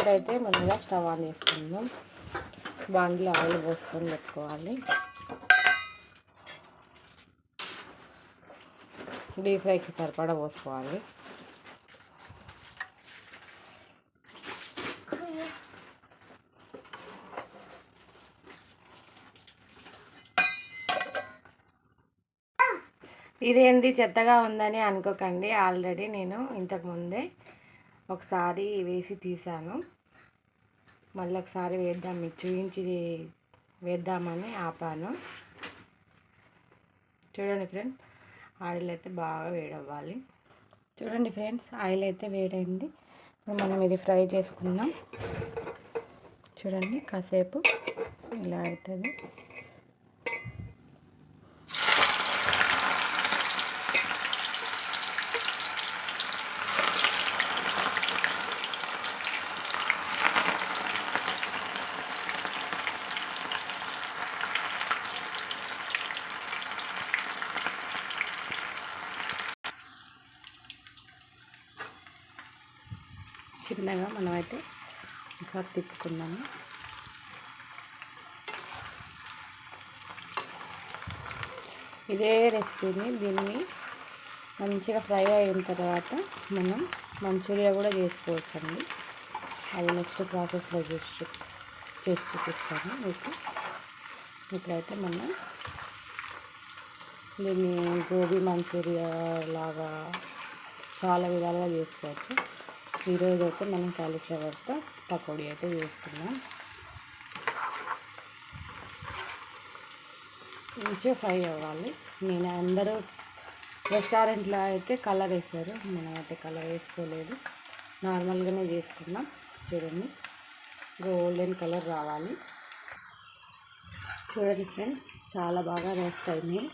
ఇప్పుడైతే ముందుగా stove on చేసుకుందాం. బాండిలో ఆయిల్ పోసుకొని పెట్టుకోవాలి. డీప్ ఫ్రైకి సరిపడా పోసుకోవాలి. ఇదేంది చెత్తగా ఉందని అనుకోకండి. ఆల్రెడీ నేను ఇంతకుముందే ఒకసారి వేసి తీసాను. మళ్ళీ ఒకసారి వేద్దాం, మీకు చూపించి వేద్దామని ఆపాను. చూడండి ఫ్రెండ్స్, ఆయిల్ అయితే బాగా వేడవ్వాలి. చూడండి ఫ్రెండ్స్, ఆయిల్ అయితే వేడైంది. మనం ఇది ఫ్రై చేసుకుందాం. చూడండి, కాసేపు ఇలా అవుతుంది. చిన్నగా మనమైతే ఒకసారి తిప్పుకుందాము. ఇదే రెసిపీని దీన్ని మంచిగా ఫ్రై అయిన తర్వాత మనం మంచూరియా కూడా చేసుకోవచ్చండి. అది నెక్స్ట్ ప్రాసెస్లో చేసి చూపిస్తాను మీకు. ఇప్పుడైతే మనం దీన్ని గోబీ మంచూరియా లాగా చాలా విధాలుగా చేసుకోవచ్చు. ఈరోజు అయితే మనం కాలీఫ్లవర్తో పకోడీ అయితే చేసుకున్నాం. మంచిగా ఫ్రై అవ్వాలి. నేను అందరూ రెస్టారెంట్లో అయితే కలర్ వేస్తారు, మనమైతే కలర్ వేసుకోలేదు, నార్మల్గానే చేసుకున్నాం. చూడండి, గోల్డెన్ కలర్ రావాలి. చూడండి ఫ్రెండ్స్, చాలా బాగా రోస్ట్ అయింది,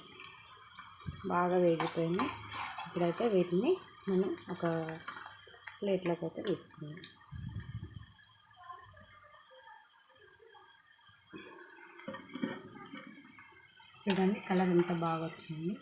బాగా వేగిపోయింది. ఇప్పుడైతే వీటిని మనం ఒక ప్లేట్లోకి అయితే తీసుకున్నాం. చూడండి, కలర్ ఎంత బాగా వచ్చింది.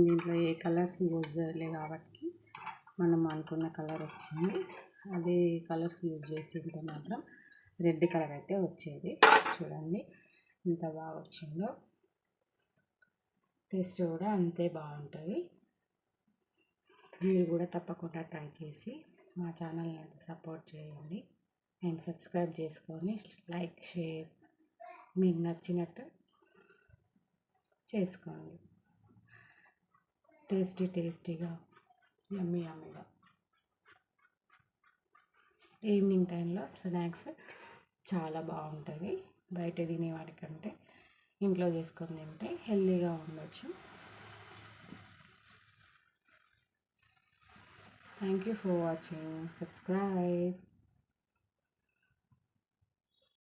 దీంట్లో ఏ కలర్స్ యూజ్ చేయలే కాబట్టి మనం అనుకున్న కలర్ వచ్చింది. అదే కలర్స్ యూజ్ చేసి ఉంటే మాత్రం రెడ్ కలర్ అయితే వచ్చేది. చూడండి ఎంత బాగా వచ్చిందో. టేస్ట్ కూడా అంతే బాగుంటుంది. మీరు కూడా తప్పకుండా ట్రై చేసి మా ఛానల్ని సపోర్ట్ చేయండి అండ్ సబ్స్క్రైబ్ చేసుకొని లైక్ షేర్ మీకు నచ్చినట్టు చేసుకోండి. టేస్టీగా యమ్మీగా ఈవినింగ్ టైంలో స్నాక్స్ చాలా బాగుంటుంది. బయట తినే వాటికంటే ఇంట్లో చేసుకొని తింటే హెల్తీగా ఉండొచ్చు. Thank you for watching. Subscribe.